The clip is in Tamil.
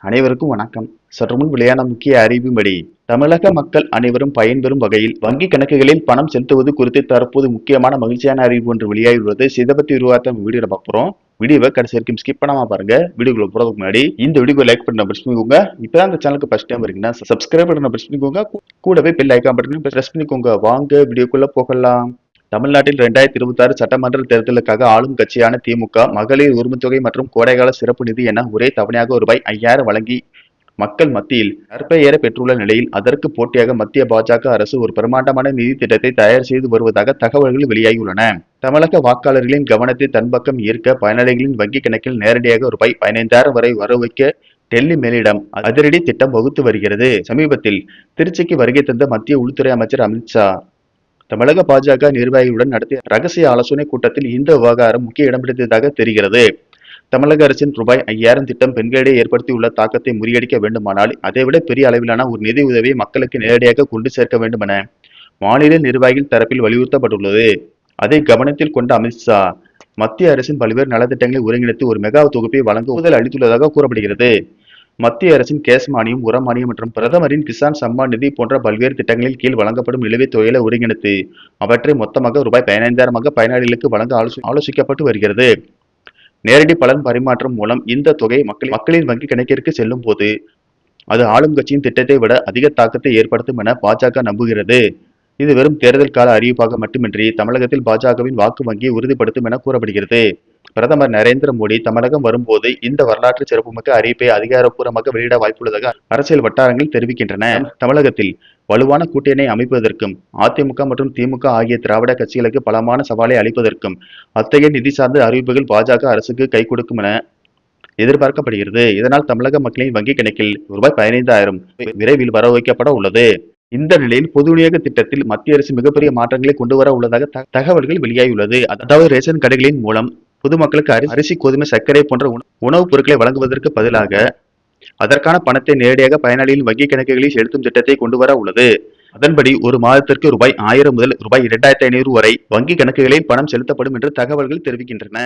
அனைவருக்கும் வணக்கம். சற்று முன் வெளியான முக்கிய அறிவின்படி தமிழக மக்கள் அனைவரும் பயன்பெறும் வகையில் வங்கி கணக்குகளில் பணம் செலுத்துவது குறித்து தற்போது முக்கியமான மகிழ்ச்சியான அறிவிப்பு ஒன்று வெளியாகியுள்ளது. இதை பத்தி விரிவாக வீடியோல பார்ப்போம். வீடியோவை கடைசி வரைக்கும் ஸ்கிப் பண்ணாம பாருங்க. வீடியோக்குள்ள போறதுக்கு முன்னாடி இந்த வீடியோ லைக் பண்ண பிரஸ் பண்ணிக்கோங்க. இப்பதான் இந்த சேனலுக்கு ஃபர்ஸ்ட் டைம் இருக்கீங்கன்னா சப்ஸ்கிரைப் பண்ண பிரஸ் பண்ணிக்கோங்க. கூடவே பெல் ஐகான் பட்டனையும் பிரஸ் பண்ணிக்கோங்க. வாங்க வீடியோக்குள்ள போகலாம். தமிழ்நாட்டில் 2026 சட்டமன்ற தேர்தலுக்காக ஆளும் கட்சியான திமுக மகளிர் உரிமைத்தொகை மற்றும் கோடைகால சிறப்பு நிதி என ஒரே தவணையாக ரூபாய் 5000 வழங்கி மக்கள் மத்தியில் நற்பெயர பெற்றுள்ள நிலையில் அதற்கு போட்டியாக மத்திய பாஜக அரசு ஒரு பிரமாண்டமான நிதி திட்டத்தை தயார் செய்து வருவதாக தகவல்கள் வெளியாகியுள்ளன. தமிழக வாக்காளர்களின் கவனத்தை தன் பக்கம் ஈர்க்க பயனாளிகளின் வங்கி கணக்கில் நேரடியாக ரூபாய் 15000 வரை வரவைக்க டெல்லி மேலிடம் அதிரடி திட்டம் வகுத்து வருகிறது. சமீபத்தில் திருச்சிக்கு வருகை தந்த மத்திய உள்துறை அமைச்சர் அமித்ஷா தமிழக பாஜக நிர்வாகிகளுடன் நடத்திய ரகசிய ஆலோசனை கூட்டத்தில் இந்த விவகாரம் முக்கிய இடம் பிடித்ததாக தெரிகிறது. தமிழக அரசின் ரூபாய் 5000 திட்டம் பெண்களிடையே ஏற்படுத்தியுள்ள தாக்கத்தை முறியடிக்க வேண்டுமானால் அதைவிட பெரிய அளவிலான ஒரு நிதி உதவியை மக்களுக்கு நேரடியாக கொண்டு சேர்க்க வேண்டும் என மாநில நிர்வாகிகள் தரப்பில் வலியுறுத்தப்பட்டுள்ளது. அதை கவனத்தில் கொண்ட அமித்ஷா மத்திய அரசின் பல்வேறு நலத்திட்டங்களை ஒருங்கிணைத்து ஒரு மெகா தொகுப்பை வழங்க ஒப்புதல் அளித்துள்ளதாக கூறப்படுகிறது. மத்திய அரசின் கேஸ் மானியம், உர மானியம் மற்றும் பிரதமரின் கிசான் சம்மான் நிதி போன்ற பல்வேறு திட்டங்களின் கீழ் வழங்கப்படும் நிலுவைத் தொகைகளை ஒருங்கிணைத்து அவற்றை மொத்தமாக ரூபாய் 15000 பயனாளிகளுக்கு வழங்க ஆலோசிக்கப்பட்டு வருகிறது. நேரடி பலன் பரிமாற்றம் மூலம் இந்த தொகை மக்களின் வங்கி கணக்கிற்கு செல்லும் போது அது ஆளும் கட்சியின் திட்டத்தை விட அதிக தாக்கத்தை ஏற்படுத்தும் என பாஜக நம்புகிறது. இது வெறும் தேர்தல் கால அறிவிப்பாக மட்டுமின்றி தமிழகத்தில் பாஜகவின் வாக்கு வங்கியை உறுதிப்படுத்தும் என கூறப்படுகிறது. பிரதமர் நரேந்திர மோடி தமிழகம் வரும்போது இந்த வரலாற்று சிறப்புமிக்க அறிவிப்பை அதிகாரப்பூர்வமாக வெளியிட வாய்ப்புள்ளதாக அரசியல் வட்டாரங்கள் தெரிவிக்கின்றன. தமிழகத்தில் வலுவான கூட்டணி அமைப்பதற்கும் அதிமுக மற்றும் திமுக ஆகிய திராவிட கட்சிகளுக்கு பலமான சவாலை அளிப்பதற்கும் அத்தகைய நிதி சார்ந்த அறிவிப்புகள் பாஜக அரசுக்கு கை கொடுக்கும் என எதிர்பார்க்கப்படுகிறது. இதனால் தமிழக மக்களின் வங்கி கணக்கில் ரூபாய் 15000 விரைவில் வர வைக்கப்பட உள்ளது. இந்த நிலையில் பொது விநியோக திட்டத்தில் மத்திய அரசு மிகப்பெரிய மாற்றங்களை கொண்டு வர உள்ளதாக தகவல்கள் வெளியாகியுள்ளது. அதாவது ரேஷன் கடைகளின் மூலம் பொதுமக்களுக்கு அரிசி, கோதுமை, சர்க்கரை போன்ற உணவுப் பொருட்களை வழங்குவதற்கு பதிலாக அதற்கான பணத்தை நேரடியாக பயனாளிகளின் வங்கி கணக்குகளில் செலுத்தும் திட்டத்தை கொண்டு வர உள்ளது. அதன்படி ஒரு மாதத்திற்கு ரூபாய் 1000 முதல் ரூபாய் 2500 வரை வங்கி கணக்குகளில் பணம் செலுத்தப்படும் என்று தகவல்கள் தெரிவிக்கின்றன.